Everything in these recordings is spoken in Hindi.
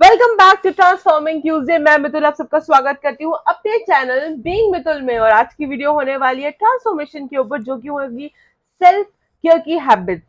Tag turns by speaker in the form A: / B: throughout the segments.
A: Welcome back to transforming Tuesday. मैं मितुल आप सबका स्वागत करती हूँ अपने चैनल बीइंग मितुल में। और आज की वीडियो होने वाली है ट्रांसफॉर्मेशन के ऊपर, जो कि होगी सेल्फ केयर की हैबिट्स।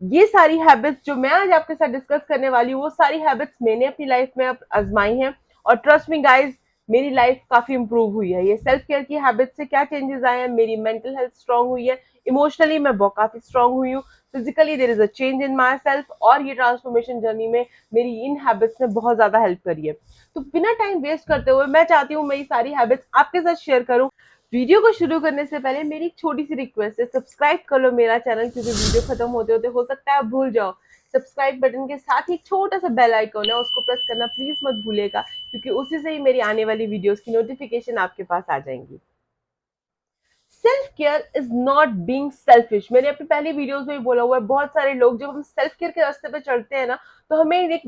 A: ये सारी हैबिट्स जो मैं आज आपके साथ डिस्कस करने वाली हूँ, वो सारी हैबिट्स मैंने अपनी लाइफ में अब आजमाई हैं। और ट्रस्ट मी गाइज, मेरी लाइफ काफी इंप्रूव हुई है। ये सेल्फ केयर की हैबिट से क्या चेंजेस आए हैं, मेरी मेंटल हेल्थ स्ट्रांग हुई है, इमोशनली मैं बहुत काफी स्ट्रांग हुई हूँ, physically there is a change in myself. और ये ट्रांसफॉर्मेशन जर्नी में मेरी इन हैबिट्स ने बहुत ज्यादा हेल्प करी है। तो बिना टाइम वेस्ट करते हुए मैं चाहती हूँ मैं ये सारी हैबिट्स आपके साथ शेयर करूँ। वीडियो को शुरू करने से पहले मेरी एक छोटी सी रिक्वेस्ट है, सब्सक्राइब कर लो मेरा चैनल, क्योंकि वीडियो खत्म होते होते हो सकता है आप भूल जाओ। सब्सक्राइब बटन के साथ ही एक छोटा सा बेल आइकॉन है, उसको प्रेस करना प्लीज मत भूलेगा, क्योंकि उसी से ही मेरी आने वाली वीडियोस की नोटिफिकेशन आपके पास आ जाएंगी। Self care is not being selfish. मैंने अपनी पहली वीडियोस में भी बोला हुआ है, बहुत सारे लोग जब हम सेल्फ केयर के रास्ते पे चलते हैं ना, तो हमें एक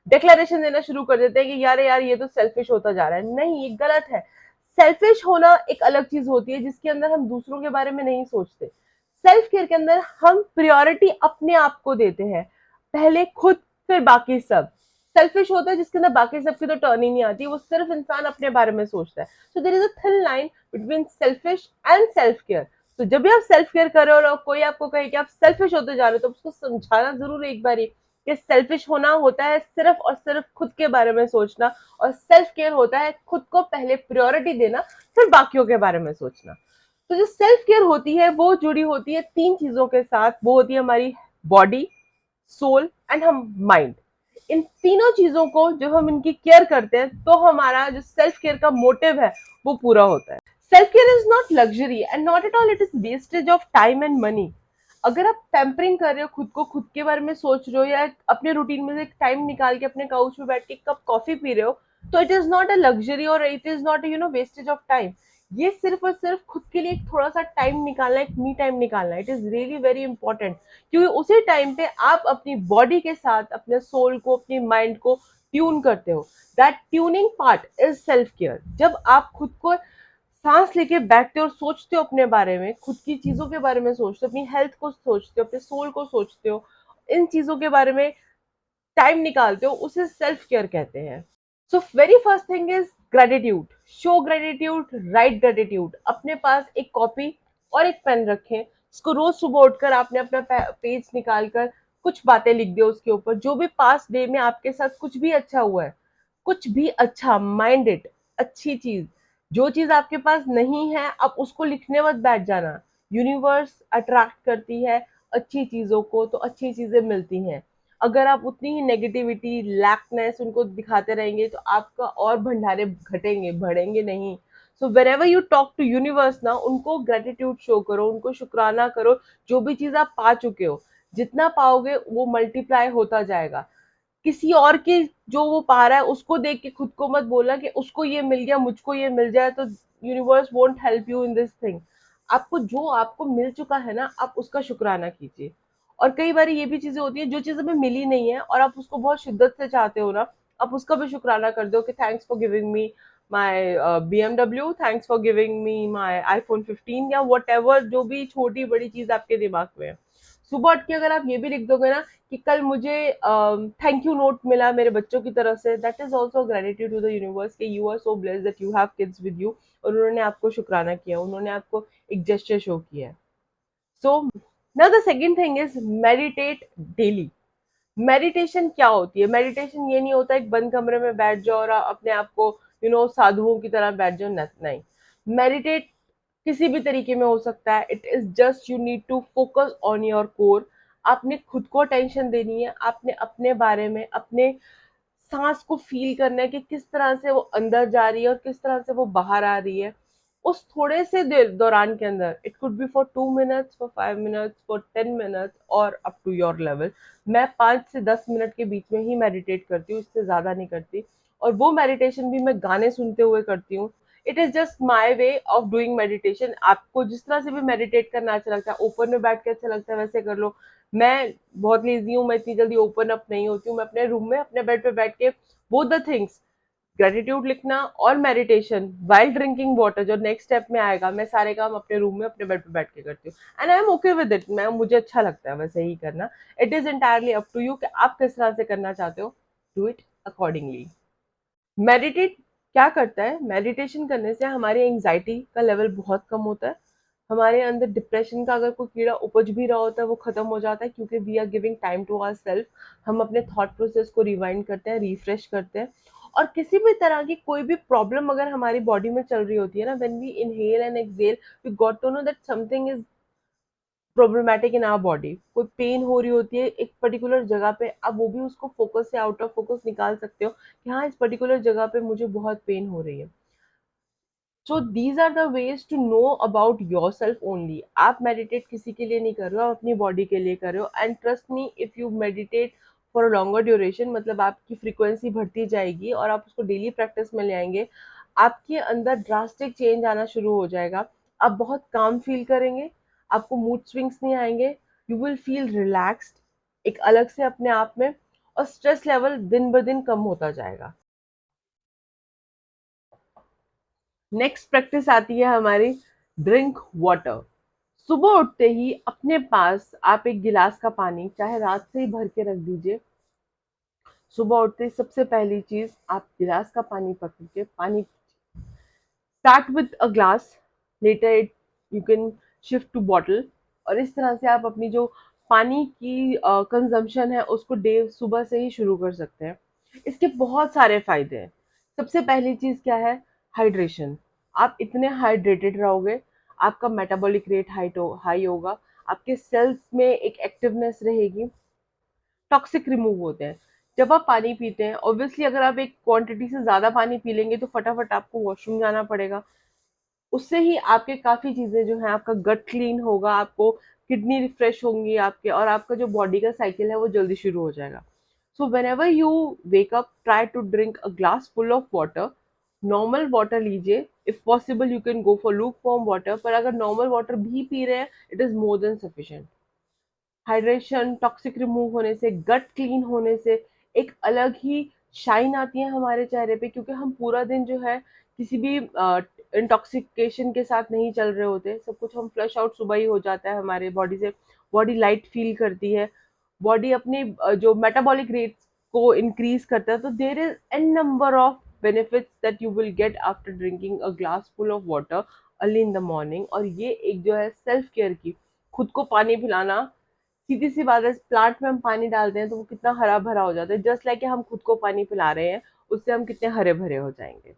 A: डिक्लेरेशन देना शुरू कर देते हैं कि यार यार ये तो सेल्फिश होता जा रहा है। नहीं, ये गलत है। सेल्फिश होना एक अलग चीज होती है, जिसके अंदर हम दूसरों के बारे में नहीं सोचते। सेल्फ केयर के अंदर हम प्रायोरिटी अपने आप को देते हैं, पहले खुद फिर बाकी सब। सेल्फिश होता है जिसके अंदर बाकी सबकी तो टर्न ही नहीं आती, वो सिर्फ इंसान अपने बारे में सोचता है। So there is a thin line between selfish and self care. तो जब भी आप सेल्फ केयर कर रहे हो और कोई आपको कहे कि आप सेल्फिश होते जा रहे हो, तो उसको समझाना जरूर एक बार कि सेल्फिश होना होता है सिर्फ और सिर्फ खुद के बारे में सोचना, और सेल्फ केयर होता है खुद को पहले प्रायोरिटी देना, फिर बाकियों के बारे में सोचना। तो जो सेल्फ केयर होती है वो जुड़ी होती है तीन चीजों के साथ। वो होती है हमारी बॉडी, सोल एंड हम माइंड। इन तीनों चीजों को जब हम इनकी केयर करते हैं, तो हमारा जो सेल्फ केयर का मोटिव है वो पूरा होता है। Self care is not luxury and not at all it is wastage of time and money. अगर आप पैम्परिंग कर रहे हो खुद को, खुद के बारे में सोच रहे हो, या अपने रूटीन में से एक टाइम निकाल के अपने काउच पे बैठ के कप कॉफी पी रहे हो, तो it is not a luxury और it is not wastage of time. ये सिर्फ और सिर्फ खुद के लिए एक थोड़ा सा टाइम निकालना, एक मी टाइम निकालना। It is really very important, क्योंकि उसी टाइम पे आप अपनी बॉडी के साथ अपने सोल को, अपनी माइंड को ट्यून करते हो। That tuning part is self care. जब आप खुद को सांस लेके बैठते हो और सोचते हो अपने बारे में, खुद की चीजों के बारे में सोचते हो, अपनी हेल्थ को सोचते हो, अपने सोल को सोचते हो, इन चीजों के बारे में टाइम निकालते हो, उसे सेल्फ केयर कहते हैं। So very first thing is gratitude. Show gratitude, right gratitude. अपने पास एक कॉपी और एक पेन रखें, इसको रोज सुबह उठकर आपने अपना पेज निकाल कर कुछ बातें लिख दियो उसके ऊपर, जो भी पास्ट डे में आपके साथ कुछ भी अच्छा हुआ है, कुछ भी अच्छा, माइंड इट, अच्छी चीज। जो चीज आपके पास नहीं है, आप उसको लिखने मत बैठ जाना। यूनिवर्स अट्रैक्ट करती है अच्छी चीजों को, तो अच्छी चीजें मिलती हैं। अगर आप उतनी ही नेगेटिविटी, लैकनेस उनको दिखाते रहेंगे, तो आपका और भंडारे घटेंगे, बढ़ेंगे नहीं। So wherever you talk to universe ना, उनको ग्रेटिट्यूड शो करो, उनको शुक्राना करो। जो भी चीज आप पा चुके हो, जितना पाओगे वो मल्टीप्लाई होता जाएगा। किसी और की जो वो पा रहा है उसको देख के खुद को मत बोलना कि उसको ये मिल गया मुझको ये मिल जाए, तो universe won't help you in this thing. आपको जो आपको मिल चुका है ना, आप उसका शुक्राना कीजिए। और कई बार ये भी चीजें होती है जो चीज हमें मिली नहीं है और आप उसको बहुत शिद्दत से चाहते हो ना, आप उसका भी शुक्राना कर दो कि thanks for giving me my BMW, thanks for giving me my iPhone 15, या वट एवर, जो भी छोटी बड़ी चीज आपके दिमाग में है। सुबह उठ के अगर आप ये भी लिख दोगे ना कि कल मुझे थैंक यू नोट मिला मेरे बच्चों की तरफ से, that is also gratitude to the universe कि you are so blessed that you have kids with you, और उन्होंने आपको शुक्राना किया, उन्होंने आपको एक जेस्चर शो किया है। So now the second thing is meditate daily. Meditation क्या होती है? मेडिटेशन ये नहीं होता एक बंद कमरे में बैठ जाओ और अपने आप को साधुओं की तरह बैठ जाओ, नहीं। मेडिटेट किसी भी तरीके में हो सकता है। It is just you need to focus on your core. आपने खुद को टेंशन देनी है, आपने अपने बारे में, अपने सांस को फील करना है कि किस तरह से वो अंदर जा रही है और किस तरह से वो बाहर आ रही है। उस थोड़े से देर दौरान के अंदर, it could be for 2 minutes, for 5 minutes, for 10 minutes, और अप टू योर लेवल। मैं 5 से 10 मिनट के बीच में ही मेडिटेट करती हूँ, इससे ज्यादा नहीं करती। और वो मेडिटेशन भी मैं गाने सुनते हुए करती हूँ। It is just my way of doing meditation. आपको जिस तरह से भी मेडिटेट करना अच्छा लगता है, ओपन में बैठ के अच्छा लगता है, वैसे कर लो। मैं बहुत लेजी हूँ, मैं इतनी जल्दी ओपन अप नहीं होती हूँ। मैं अपने रूम में अपने बेड पे बैठ के बोथ द थिंग्स, ग्रेटिट्यूड लिखना और मेडिटेशन वाइल ड्रिंकिंग वाटर, जो नेक्स्ट स्टेप में आएगा, मैं सारे काम अपने रूम में अपने बेड पे बैठ के करती हूँ। And I am okay with it. मैं, मुझे अच्छा लगता है वैसे ही करना। It is entirely up to you कि आप किस तरह से करना चाहते हो, डू इट। अकॉर्डिंगली। मेडिटेट क्या करता है? मेडिटेशन करने से हमारी एंजाइटी का लेवल बहुत कम होता है। हमारे अंदर डिप्रेशन का अगर कोई कीड़ा उपज भी रहा होता है वो खत्म हो जाता है, क्योंकि we are giving time to ourself. हम अपने थॉट प्रोसेस को रिवाइंड करते हैं, रिफ्रेश करते हैं। और किसी भी तरह की कोई भी प्रॉब्लम अगर हमारी बॉडी में चल रही होती है ना, when we inhale and exhale, we got to know that something is problematic in our body. कोई पेन हो रही होती है एक पर्टिकुलर जगह पे, आप वो भी उसको फोकस से आउट ऑफ फोकस निकाल सकते हो कि हाँ, इस पर्टिकुलर जगह पे मुझे बहुत पेन हो रही है। So these are the ways to know about yourself only. आप मेडिटेट किसी के लिए नहीं कर रहे हो, आप अपनी बॉडी के लिए कर रहे हो। And trust me, if you meditate for a longer duration, मतलब आपकी फ्रीक्वेंसी बढ़ती जाएगी और आप उसको डेली प्रैक्टिस में ले आएंगे, आपके अंदर ड्रास्टिक चेंज आना शुरू हो जाएगा। आप बहुत काम फील करेंगे, आपको मूड स्विंग्स नहीं आएंगे, यू विल फील रिलैक्स्ड एक अलग से अपने आप में, और स्ट्रेस लेवल दिन ब दिन कम होता जाएगा। नेक्स्ट प्रैक्टिस आती है हमारी, ड्रिंक वाटर। सुबह उठते ही अपने पास आप एक गिलास का पानी, चाहे रात से ही भर के रख दीजिए। सुबह उठते ही सबसे पहली चीज, आप गिलास का पानी पकड़ के पानी, start with a glass, later it you can shift to bottle. और इस तरह से आप अपनी जो पानी की कंजम्पशन है उसको डे सुबह से ही शुरू कर सकते हैं। इसके बहुत सारे फायदे हैं। सबसे पहली चीज क्या है? हाइड्रेशन। आप इतने हाइड्रेटेड रहोगे, आपका मेटाबॉलिक रेट हाई होगा, आपके सेल्स में एक एक्टिवनेस रहेगी, टॉक्सिक रिमूव होते हैं। जब आप पानी पीते हैं, ऑब्वियसली अगर आप एक क्वांटिटी से ज्यादा पानी पी लेंगे तो फटाफट आपको वॉशरूम जाना पड़ेगा। उससे ही आपके काफ़ी चीज़ें जो हैं, आपका गट क्लीन होगा, आपको किडनी रिफ्रेश होंगी आपके, और आपका जो बॉडी का साइकिल है वो जल्दी शुरू हो जाएगा। So whenever you wake up, try to drink a glass full of water. Normal water लीजिए, if possible you can go for lukewarm water, पर अगर नॉर्मल वाटर भी पी रहे हैं, it is more than sufficient. Hydration, toxic remove होने से, गट क्लीन होने से एक अलग ही शाइन आती है हमारे चेहरे पे, क्योंकि हम पूरा दिन जो है किसी भी इंटॉक्सिकेशन के साथ नहीं चल रहे होते। सब कुछ हम फ्लश आउट सुबह ही हो जाता है हमारे बॉडी से। बॉडी लाइट फील करती है, बॉडी अपने जो मेटाबॉलिक रेट को इंक्रीज करता है। तो there is an number of benefits that you will get after drinking a glass full of water early in the morning. और ये एक जो है सेल्फ केयर की, खुद को पानी पिलाना, सीधी सी बात है, प्लांट में हम पानी डालते हैं तो वो कितना हरा भरा हो जाता है, जस्ट लाइक हम खुद को पानी पिला रहे हैं, उससे हम कितने हरे भरे हो जाएंगे।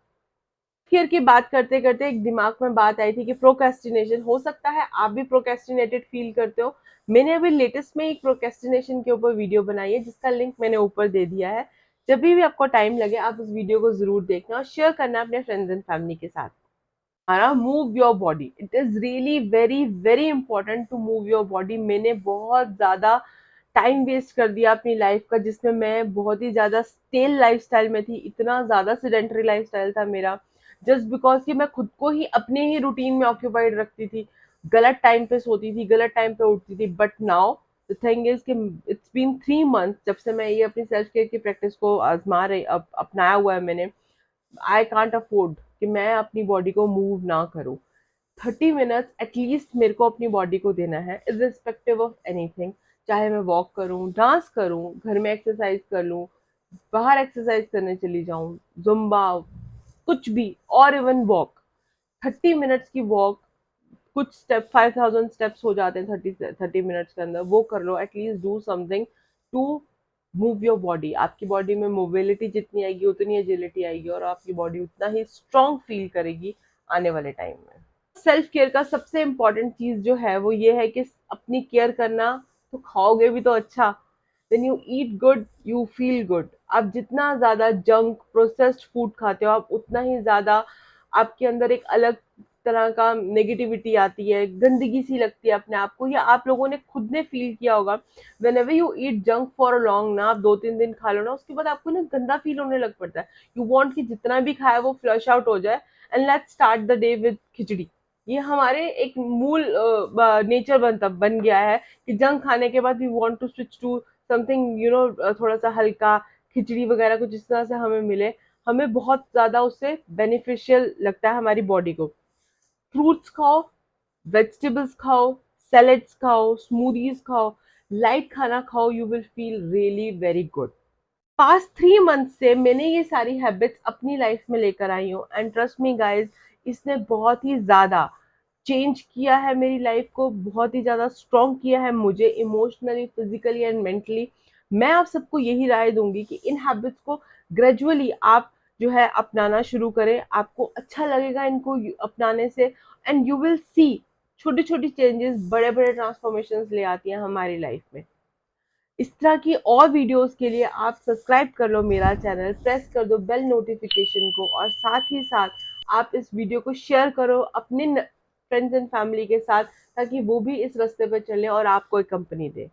A: फिर की बात करते करते एक दिमाग में बात आई थी कि प्रोक्रेस्टिनेशन, हो सकता है आप भी प्रोक्रेस्टिनेटेड फील करते हो। मैंने अभी लेटेस्ट में एक प्रोक्रेस्टिनेशन के ऊपर वीडियो बनाई है, जिसका लिंक मैंने ऊपर दे दिया है। जब भी आपको टाइम लगे आप उस वीडियो को जरूर देखना और शेयर करना अपने फ्रेंड्स एंड फैमिली के साथ। हमारा move your body, it is really very very important to move your body. मैंने बहुत ज्यादा टाइम वेस्ट कर दिया अपनी लाइफ का, जिसमें मैं बहुत ही ज्यादा स्टेल लाइफस्टाइल में थी, इतना ज्यादा सिडेंटरी लाइफस्टाइल था मेरा, जस्ट बिकॉज कि मैं खुद को ही अपने ही रूटीन में ऑक्यूपाइड रखती थी, गलत टाइम पे सोती थी, गलत टाइम पे उठती थी। But now the thing is कि इट्स बीन 3 मंथ जब से मैं ये अपनी सेल्फ केयर की प्रैक्टिस को आजमा रही, अपनाया हुआ है मैंने। आई कांट अफोर्ड कि मैं अपनी बॉडी को मूव ना करूं। 30 मिनट्स एटलीस्ट मेरे को अपनी बॉडी को देना है, इरिस्पेक्टिव ऑफ एनीथिंग। चाहे मैं वॉक करूं, डांस करूं, घर में एक्सरसाइज कर लूं, बाहर एक्सरसाइज करने चली जाऊं, जुम्बा, कुछ भी, और इवन वॉक। 30 मिनट्स की वॉक, कुछ स्टेप 5000 स्टेप्स हो जाते हैं 30 मिनट्स के अंदर, वो कर लो। At least do something to move your body. आपकी बॉडी में मोबिलिटी जितनी आएगी उतनी एजिलिटी आएगी, और आपकी बॉडी उतना ही स्ट्रांग फील करेगी आने वाले टाइम में। सेल्फ केयर का सबसे इम्पोर्टेंट चीज जो है वो ये है कि अपनी केयर करना, तो खाओगे भी तो अच्छा। When you eat good you feel good. आप जितना ज्यादा जंक प्रोसेस्ड फूड खाते हो, आप उतना ही ज्यादा आपके अंदर एक अलग तरह का नेगेटिविटी आती है, गंदगी सी लगती है अपने आप को। या आप लोगों ने खुद ने फील किया होगा, when ever you eat junk for a long ना, आप 2-3 दिन खा लो ना, उसके बाद आपको ना गंदा फील होने लग पड़ता है। यू वांट कि जितना भी खाया वो फ्लश आउट हो जाए, and let's start the day with khichdi. ये हमारे एक मूल नेचर बन गया है कि जंक खाने के बाद we want to switch to something, थोड़ा सा हल्का, खिचड़ी वगैरह कुछ इस तरह से हमें मिले। हमें बहुत ज्यादा उससे बेनिफिशियल लगता है हमारी बॉडी को। फ्रूट्स खाओ, वेजिटेबल्स खाओ, सैलेड्स खाओ, स्मूदीज खाओ, लाइट खाना खाओ, you will feel really very good. Past 3 month से मैंने ये सारी हैबिट्स अपनी लाइफ में लेकर आई हूँ, एंड ट्रस्ट मी गाइज, इसने बहुत ही ज़्यादा चेंज किया है मेरी लाइफ को, बहुत ही ज़्यादा स्ट्रॉन्ग किया है मुझे इमोशनली, फिजिकली एंड मेंटली। मैं आप सबको यही राय दूंगी कि इन हैबिट्स को ग्रेजुअली आप जो है अपनाना शुरू करें। आपको अच्छा लगेगा इनको अपनाने से, एंड यू विल सी छोटी छोटी चेंजेस बड़े बड़े ट्रांसफॉर्मेशन ले आती हैं हमारी लाइफ में। इस तरह की और वीडियोस के लिए आप सब्सक्राइब कर लो मेरा चैनल, प्रेस कर दो बेल नोटिफिकेशन को, और साथ ही साथ आप इस वीडियो को शेयर करो अपने फ्रेंड्स एंड फैमिली के साथ, ताकि वो भी इस रास्ते पर चले और आपको एक कंपनी दे।